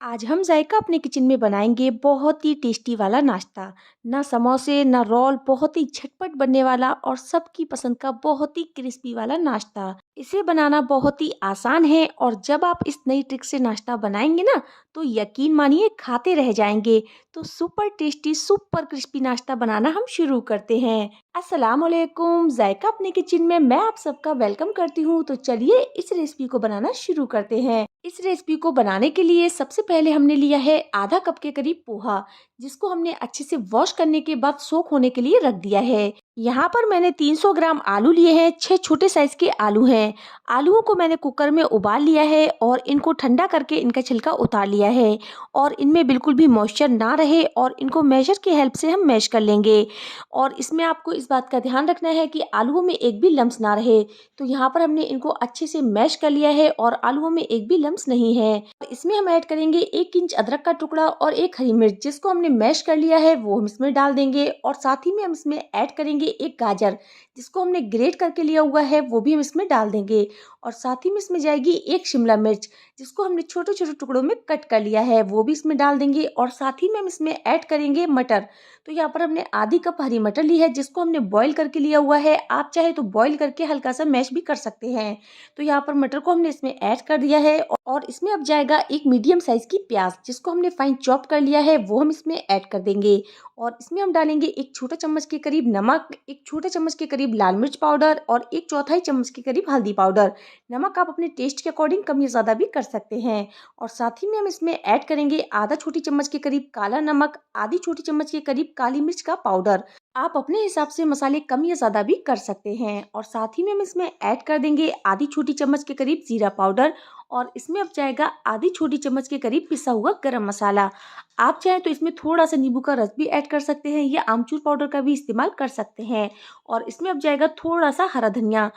आज हम जायका अपने किचन में बनाएंगे बहुत ही टेस्टी वाला नाश्ता। ना समोसे ना रोल, बहुत ही झटपट बनने वाला और सबकी पसंद का बहुत ही क्रिस्पी वाला नाश्ता। इसे बनाना बहुत ही आसान है और जब आप इस नई ट्रिक से नाश्ता बनाएंगे ना, तो यकीन मानिए खाते रह जाएंगे। तो सुपर टेस्टी सुपर क्रिस्पी नाश्ता बनाना हम शुरू करते हैं। अस्सलाम वालेकुम, जायका अपने किचन में मैं आप सबका वेलकम करती हूँ। तो चलिए इस रेसिपी को बनाना शुरू करते हैं। इस रेसिपी को बनाने के लिए सबसे पहले हमने लिया है आधा कप के करीब पोहा, जिसको हमने अच्छे से वॉश करने के बाद सोक होने के लिए रख दिया है। यहाँ पर मैंने 300 ग्राम आलू लिए हैं, 6 छोटे साइज के आलू हैं। आलूओं को मैंने कुकर में उबाल लिया है और इनको ठंडा करके इनका छिलका उतार लिया है और इनमें बिल्कुल भी मॉइस्चर ना रहे और इनको मैशर की हेल्प से हम मैश कर लेंगे। और इसमें आपको इस बात का ध्यान रखना है कि आलूओं में एक भी लम्स ना रहे। तो यहाँ पर हमने इनको अच्छे से मैश कर लिया है और आलूओं में एक भी लम्स नहीं है। इसमें हम ऐड करेंगे 1 इंच अदरक का टुकड़ा और 1 हरी मिर्च, जिसको हमने मैश कर लिया है वो हम इसमें डाल देंगे। और साथ ही में हम इसमें ऐड करेंगे 1 गाजर, जिसको हमने ग्रेट करके लिया हुआ है वो भी हम इसमें डाल देंगे। और साथ ही में इसमें जाएगी 1 शिमला मिर्च, जिसको हमने छोटे छोटे टुकड़ों में कट कर लिया है वो भी इसमें डाल देंगे। और साथ ही में हम इसमें ऐड करेंगे मटर। तो यहाँ पर हमने आधी कप हरी मटर ली है, जिसको हमने बॉईल करके लिया हुआ है। आप चाहे तो बॉईल करके हल्का सा मैश भी कर सकते हैं। तो यहाँ पर मटर को हमने इसमें ऐड कर दिया है और इसमें अब जाएगा एक मीडियम साइज की प्याज, जिसको हमने फाइन चॉप कर लिया है वो हम इसमें ऐड कर देंगे। और इसमें हम डालेंगे 1 छोटा चम्मच के करीब नमक, 1 छोटे चम्मच के करीब लाल मिर्च पाउडर और 1 चौथाई चम्मच के करीब हल्दी पाउडर। नमक आप अपने टेस्ट के अकॉर्डिंग कम या ज़्यादा भी कर सकते हैं। और साथ ही में हम इसमें ऐड करेंगे आधा छोटी चम्मच के करीब काला नमक, आधी छोटी चम्मच के करीब काली मिर्च का पाउडर। आप अपने हिसाब से मसाले कम या ज़्यादा भी कर सकते हैं। और साथ ही में हम इसमें ऐड कर देंगे आधी छोटी चम्मच के करीब जीरा पाउडर और इसमें अब जाएगा आधी छोटी चम्मच के करीब पिसा हुआ गरम मसाला। आप चाहें तो इसमें थोड़ा सा नींबू का रस भी ऐड कर सकते हैं या आमचूर पाउडर का भी इस्तेमाल कर सकते हैं। और इसमें अब जाएगा थोड़ा सा हरा धनिया।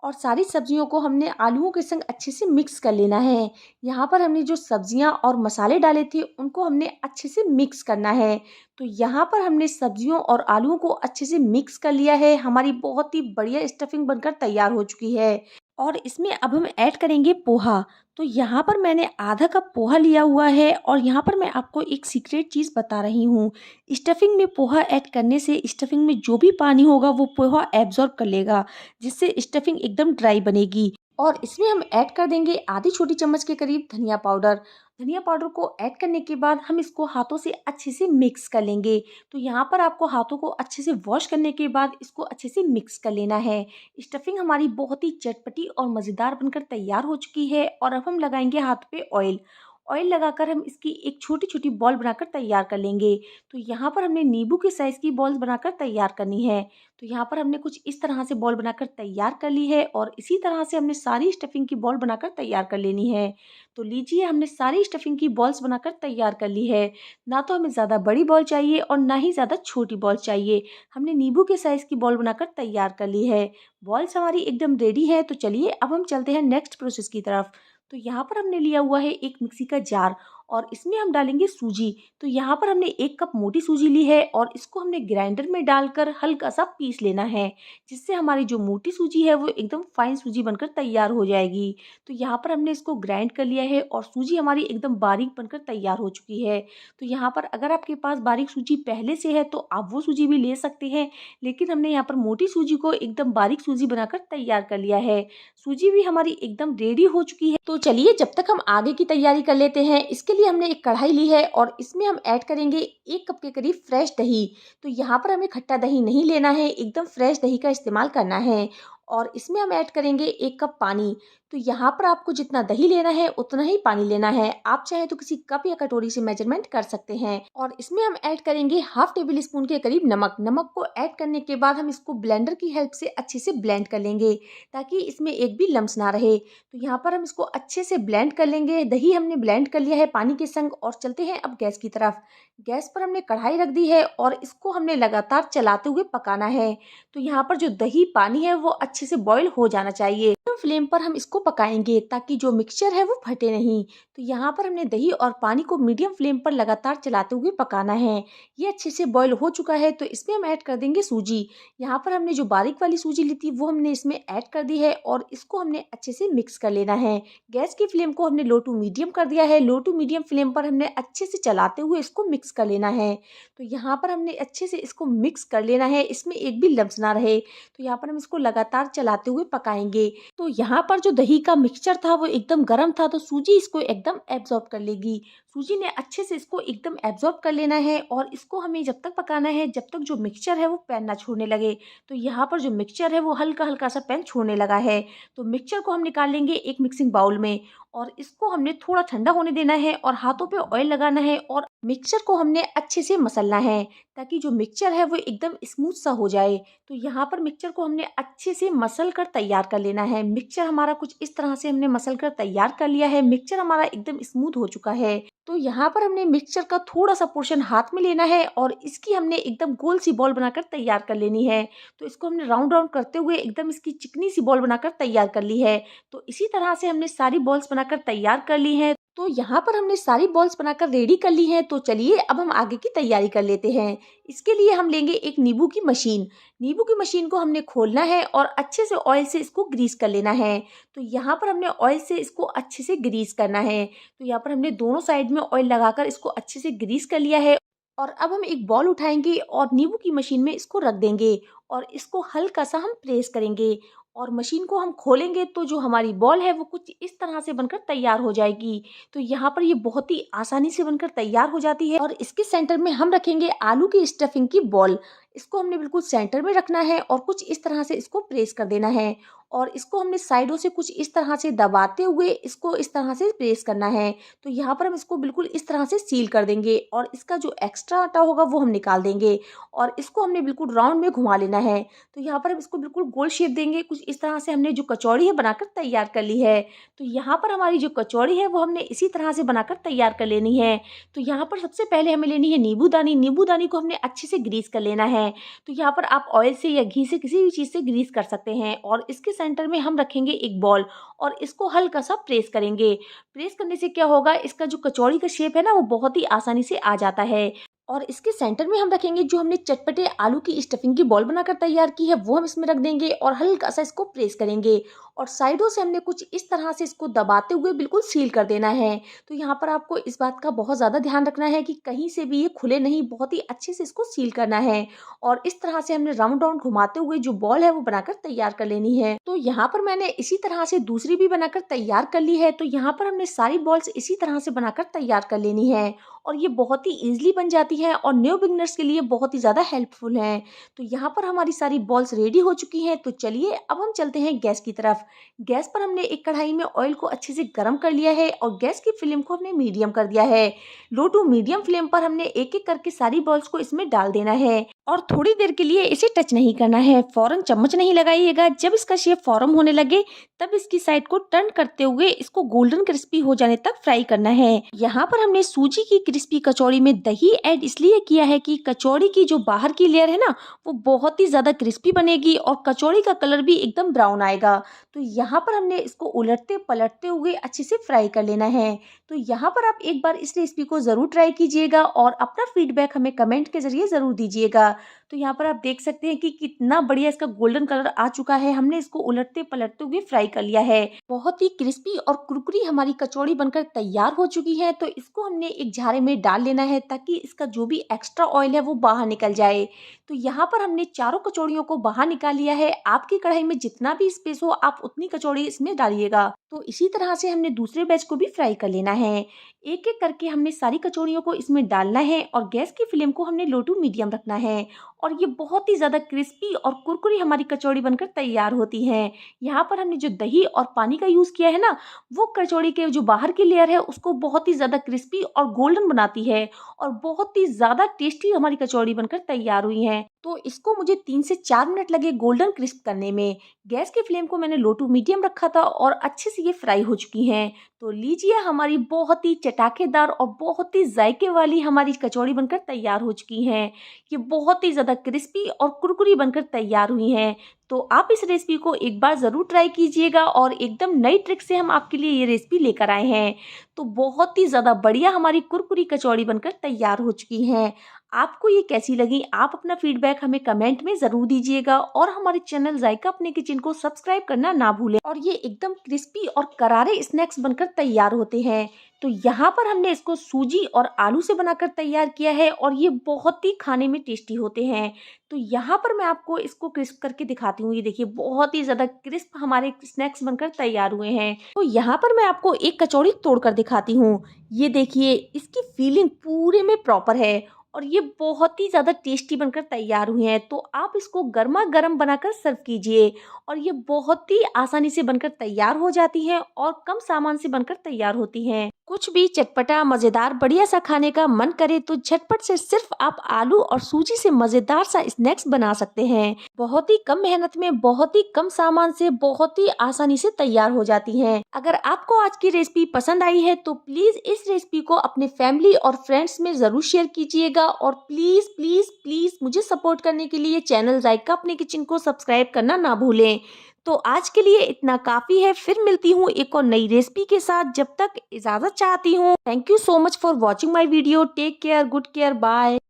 और सारी सब्जियों को हमने आलूओं के संग अच्छे से मिक्स कर लेना है। यहाँ पर हमने जो सब्जियाँ और मसाले डाले थे उनको हमने अच्छे से मिक्स करना है। तो यहाँ पर हमने सब्जियों और आलूओं को अच्छे से मिक्स कर लिया है। हमारी बहुत ही बढ़िया स्टफिंग बनकर तैयार हो चुकी है। और इसमें अब हम ऐड करेंगे पोहा। तो यहाँ पर मैंने आधा कप पोहा लिया हुआ है और यहाँ पर मैं आपको एक सीक्रेट चीज़ बता रही हूँ। स्टफिंग में पोहा ऐड करने से स्टफिंग में जो भी पानी होगा वो पोहा एब्जॉर्ब कर लेगा, जिससे स्टफिंग एकदम ड्राई बनेगी। और इसमें हम ऐड कर देंगे आधी छोटी चम्मच के करीब धनिया पाउडर। धनिया पाउडर को ऐड करने के बाद हम इसको हाथों से अच्छे से मिक्स कर लेंगे। तो यहाँ पर आपको हाथों को अच्छे से वॉश करने के बाद इसको अच्छे से मिक्स कर लेना है। स्टफिंग हमारी बहुत ही चटपटी और मज़ेदार बनकर तैयार हो चुकी है। और अब हम लगाएंगे हाथ पे ऑयल। ऑयल लगाकर हम इसकी एक छोटी छोटी बॉल बनाकर तैयार कर लेंगे। तो यहाँ पर हमने नींबू के साइज़ की बॉल्स बनाकर तैयार करनी है। तो यहाँ पर हमने कुछ इस तरह से बॉल बनाकर तैयार कर ली है और इसी तरह से हमने सारी स्टफिंग की बॉल बनाकर तैयार कर लेनी है। तो लीजिए, हमने सारी स्टफिंग की बॉल्स बनाकर तैयार कर ली है। ना तो हमें ज़्यादा बड़ी बॉल चाहिए और ना ही ज़्यादा छोटी बॉल चाहिए। हमने नींबू के साइज़ की बॉल बनाकर तैयार कर ली है। बॉल्स हमारी एकदम रेडी है। तो चलिए अब हम चलते हैं नेक्स्ट प्रोसेस की तरफ। तो यहाँ पर हमने लिया हुआ है एक मिक्सी का जार और इसमें हम डालेंगे सूजी। तो यहाँ पर हमने 1 कप मोटी सूजी ली है और इसको हमने ग्राइंडर में डालकर हल्का सा पीस लेना है, जिससे हमारी जो मोटी सूजी है वो एकदम फाइन सूजी बनकर तैयार हो जाएगी। तो यहाँ पर हमने इसको ग्राइंड कर लिया है और सूजी हमारी एकदम बारीक बनकर तैयार हो चुकी है। तो यहाँ पर अगर आपके पास बारीक सूजी पहले से है तो आप वो सूजी भी ले सकते हैं, लेकिन हमने यहाँ पर मोटी सूजी को एकदम बारीक सूजी बनाकर तैयार कर लिया है। सूजी भी हमारी एकदम रेडी हो चुकी है। तो चलिए जब तक हम आगे की तैयारी कर लेते हैं। इसके लिए हमने एक कढ़ाई ली है और इसमें हम ऐड करेंगे 1 कप के करीब फ्रेश दही। तो यहाँ पर हमें खट्टा दही नहीं लेना है, एकदम फ्रेश दही का इस्तेमाल करना है। और इसमें हम ऐड करेंगे 1 कप पानी। तो यहाँ पर आपको जितना दही लेना है उतना ही पानी लेना है। आप चाहे तो किसी कप या कटोरी से मेजरमेंट कर सकते हैं। और इसमें हम ऐड करेंगे हाफ टेबल स्पून के करीब नमक। नमक को ऐड करने के बाद हम इसको ब्लेंडर की हेल्प से अच्छे से ब्लेंड कर लेंगे, ताकि इसमें एक भी लम्स ना रहे। तो यहाँ पर हम इसको अच्छे से ब्लेंड कर लेंगे। दही हमने ब्लेंड कर लिया है पानी के संग। और चलते हैं अब गैस की तरफ। गैस पर हमने कढ़ाई रख दी है और इसको हमने लगातार चलाते हुए पकाना है। तो यहाँ पर जो दही पानी है वो अच्छे से बॉईल हो जाना चाहिए। फ्लेम पर हम इसको पकाएंगे ताकि जो मिक्सचर है वो फटे नहीं। तो यहाँ पर हमने दही और पानी को मीडियम फ्लेम पर लगातार चलाते हुए पकाना है। ये अच्छे से बॉईल हो चुका है तो इसमें हम ऐड कर देंगे सूजी। यहाँ पर हमने जो बारीक वाली सूजी ली थी वो हमने इसमें ऐड कर दी है और इसको हमने अच्छे से मिक्स कर लेना है। गैस की फ्लेम को हमने लो टू मीडियम कर दिया है। लो टू मीडियम फ्लेम पर हमने अच्छे से चलाते हुए इसको मिक्स कर लेना है। तो यहाँ पर हमने अच्छे से इसको मिक्स कर लेना है, इसमें एक भी लम्स ना रहे। तो यहाँ पर हम इसको लगातार चलाते हुए पकाएंगे। तो यहाँ पर जो दही का मिक्सचर था वो एकदम गर्म था तो सूजी इसको एकदम एब्जॉर्ब कर लेगी। सूजी ने अच्छे से इसको एकदम एब्जॉर्ब कर लेना है और इसको हमें जब तक पकाना है जब तक जो मिक्सचर है वो पैन ना छोड़ने लगे। तो यहाँ पर जो मिक्सचर है वो हल्का हल्का सा पैन छोड़ने लगा है। तो मिक्सचर को हम निकाल लेंगे एक मिक्सिंग बाउल में और इसको हमने थोड़ा ठंडा होने देना है और हाथों पे ऑयल लगाना है और मिक्सचर को हमने अच्छे से मसलना है ताकि जो मिक्सचर है वो एकदम स्मूथ सा हो जाए। तो यहाँ पर मिक्सचर को हमने अच्छे से मसल कर तैयार कर लेना है। मिक्सचर हमारा कुछ इस तरह से हमने मसल कर तैयार कर लिया है। मिक्सचर हमारा एकदम स्मूथ हो चुका है। तो यहाँ पर हमने मिक्सचर का थोड़ा सा पोर्शन हाथ में लेना है और इसकी हमने एकदम गोल सी बॉल बनाकर तैयार कर लेनी है। तो इसको हमने राउंड राउंड करते हुए एकदम इसकी चिकनी सी बॉल बनाकर तैयार कर ली है। तो इसी तरह से हमने सारी बॉल्स बनाकर तैयार कर ली हैं। तो यहाँ पर हमने सारी बॉल्स बनाकर रेडी कर ली हैं। तो चलिए अब हम आगे की तैयारी कर लेते हैं। इसके लिए हम लेंगे एक नींबू की मशीन। नींबू की मशीन को हमने खोलना है और अच्छे से ऑयल से इसको ग्रीस कर लेना है। तो यहाँ पर हमने ऑयल से इसको अच्छे से ग्रीस करना है। तो यहाँ पर हमने दोनों साइड में ऑयल लगाकर इसको अच्छे से ग्रीस कर लिया है। और अब हम एक बॉल उठाएंगे और नींबू की मशीन में इसको रख देंगे और इसको हल्का सा हम प्रेस करेंगे और मशीन को हम खोलेंगे तो जो हमारी बॉल है वो कुछ इस तरह से बनकर तैयार हो जाएगी। तो यहाँ पर ये बहुत ही आसानी से बनकर तैयार हो जाती है। और इसके सेंटर में हम रखेंगे आलू की स्टफिंग की बॉल। इसको हमने बिल्कुल सेंटर में रखना है और कुछ इस तरह से इसको प्रेस कर देना है और इसको हमने साइडों से कुछ इस तरह से दबाते हुए इसको इस तरह से प्रेस करना है। तो यहाँ पर हम इसको बिल्कुल इस तरह से सील कर देंगे और इसका जो एक्स्ट्रा आटा होगा वो हम निकाल देंगे और इसको हमने बिल्कुल राउंड में घुमा लेना है। तो यहाँ पर हम इसको बिल्कुल गोल शेप देंगे। कुछ इस तरह से हमने जो कचौड़ी है बनाकर तैयार कर ली है। तो यहाँ पर हमारी जो कचौड़ी है वो हमने इसी तरह से बनाकर तैयार कर लेनी है। तो यहाँ पर सबसे पहले हमें लेनी है नींबूदानी। नींबूदानी को हमने अच्छे से ग्रीस कर लेना है। तो यहाँ पर आप ऑयल से या घी से किसी भी चीज़ से ग्रीस कर सकते हैं और इसके सेंटर में हम रखेंगे एक बॉल और इसको हल्का सा प्रेस करेंगे। प्रेस करने से क्या होगा, इसका जो कचौड़ी का शेप है ना वो बहुत ही आसानी से आ जाता है। और इसके सेंटर में हम रखेंगे जो हमने चटपटे आलू की स्टफिंग की बॉल बनाकर तैयार की है वो हम इसमें रख देंगे और हल्का सा इसको प्रेस करेंगे और साइडों से हमने कुछ इस तरह से इसको दबाते हुए बिल्कुल सील कर देना है। तो यहाँ पर आपको इस बात का बहुत ज़्यादा ध्यान रखना है कि कहीं से भी ये खुले नहीं, बहुत ही अच्छे से इसको सील करना है। और इस तरह से हमने राउंड राउंड घुमाते हुए जो बॉल है वो बनाकर तैयार कर लेनी है। तो यहाँ पर मैंने इसी तरह से दूसरी भी बनाकर तैयार कर ली है। तो यहाँ पर हमने सारी बॉल्स इसी तरह से बनाकर तैयार कर लेनी है और ये बहुत ही ईजिली बन जाती है और न्यू बिगनर्स के लिए बहुत ही ज़्यादा हेल्पफुल है। तो यहाँ पर हमारी सारी बॉल्स रेडी हो चुकी हैं। तो चलिए अब हम चलते हैं गैस की तरफ। गैस पर हमने एक कढ़ाई में ऑयल को अच्छे से गर्म कर लिया है और गैस की फ्लेम को हमने मीडियम कर दिया है। लो टू मीडियम फ्लेम पर हमने एक एक करके सारी बॉल्स को इसमें डाल देना है और थोड़ी देर के लिए इसे टच नहीं करना है। फौरन चम्मच नहीं लगाइएगा। जब इसका शेप फॉर्म होने लगे तब इसकी साइड को टर्न करते हुए इसको गोल्डन क्रिस्पी हो जाने तक फ्राई करना है। यहाँ पर हमने सूजी की क्रिस्पी कचौड़ी में दही ऐड इसलिए किया है कि कचौड़ी की जो बाहर की लेयर है ना वो बहुत ही ज्यादा क्रिस्पी बनेगी और कचौड़ी का कलर भी एकदम ब्राउन आएगा। तो यहाँ पर हमने इसको उलटते पलटते हुए अच्छे से फ्राई कर लेना है। तो यहाँ पर आप एक बार इस रेसिपी को जरूर ट्राई कीजिएगा और अपना फीडबैक हमें कमेंट के जरिए जरूर दीजिएगा। तो यहाँ पर आप देख सकते हैं कि कितना बढ़िया इसका गोल्डन कलर आ चुका है। हमने इसको उलटते पलटते हुए फ्राई कर लिया है। बहुत ही क्रिस्पी और कुरकुरी हमारी कचौड़ी बनकर तैयार हो चुकी है। तो इसको हमने एक झारे में डाल लेना है ताकि इसका जो भी एक्स्ट्रा ऑयल है वो बाहर निकल जाए। तो यहाँ पर हमने चारों कचौड़ियों को बाहर निकाल लिया है। आपकी कढ़ाई में जितना भी स्पेस हो आप उतनी कचौड़ी इसमें डालिएगा। तो इसी तरह से हमने दूसरे बैच को भी फ्राई कर लेना है। एक एक करके हमने सारी कचौड़ियों को इसमें डालना है और गैस की फ्लेम को हमने लो टू मीडियम रखना है और ये बहुत ही ज़्यादा क्रिस्पी और कुरकुरी हमारी कचौड़ी बनकर तैयार होती है। यहाँ पर हमने जो दही और पानी का यूज़ किया है ना वो कचौड़ी के जो बाहर की लेयर है उसको बहुत ही ज़्यादा क्रिस्पी और गोल्डन बनाती है और बहुत ही ज़्यादा टेस्टी हमारी कचौड़ी बनकर तैयार हुई है। तो इसको मुझे 3 से 4 मिनट लगे गोल्डन क्रिस्प करने में। गैस की फ्लेम को मैंने लो टू मीडियम रखा था और अच्छे से ये फ्राई हो चुकी हैं। तो लीजिए, हमारी बहुत ही चटाकेदार और बहुत ही जायके वाली हमारी कचौड़ी बनकर तैयार हो चुकी हैं। ये बहुत ही ज़्यादा क्रिस्पी और कुरकुरी बनकर तैयार हुई हैं। तो आप इस रेसिपी को एक बार ज़रूर ट्राई कीजिएगा और एकदम नई ट्रिक से हम आपके लिए ये रेसिपी लेकर आए हैं। तो बहुत ही ज़्यादा बढ़िया हमारी कुरकुरी कचौड़ी बनकर तैयार हो चुकी हैं। आपको ये कैसी लगी, आप अपना फीडबैक हमें कमेंट में ज़रूर दीजिएगा और हमारे चैनल जायका अपने किचन को सब्सक्राइब करना ना भूलें। और ये एकदम क्रिस्पी और करारे स्नैक्स बनकर तैयार होते हैं। तो यहाँ पर हमने इसको सूजी और आलू से बनाकर तैयार किया है और ये बहुत ही खाने में टेस्टी होते हैं। तो यहाँ पर मैं आपको इसको क्रिस्प करके दिखाती हूँ। ये देखिए, बहुत ही ज़्यादा क्रिस्प हमारे स्नैक्स बनकर तैयार हुए हैं। तो यहाँ पर मैं आपको एक कचौड़ी तोड़कर दिखाती हूँ। ये देखिए, इसकी फीलिंग पूरे में प्रॉपर है और ये बहुत ही ज़्यादा टेस्टी बनकर तैयार हुए हैं। तो आप इसको गर्मा गर्म बनाकर सर्व कीजिए और ये बहुत ही आसानी से बनकर तैयार हो जाती हैं और कम सामान से बनकर तैयार होती हैं। कुछ भी चटपटा मज़ेदार बढ़िया सा खाने का मन करे तो झटपट से सिर्फ आप आलू और सूजी से मज़ेदार सा स्नैक्स बना सकते हैं। बहुत ही कम मेहनत में बहुत ही कम सामान से बहुत ही आसानी से तैयार हो जाती हैं। अगर आपको आज की रेसिपी पसंद आई है तो प्लीज़ इस रेसिपी को अपने फैमिली और फ्रेंड्स में ज़रूर शेयर कीजिएगा और प्लीज़ प्लीज़ प्लीज़ मुझे सपोर्ट करने के लिए चैनल जायका अपने किचन को सब्सक्राइब करना ना भूलें। तो आज के लिए इतना काफ़ी है। फिर मिलती हूँ एक और नई रेसिपी के साथ। जब तक इजाज़त चाहती हूँ। Thank you so much for watching my video. Take care, good care, bye.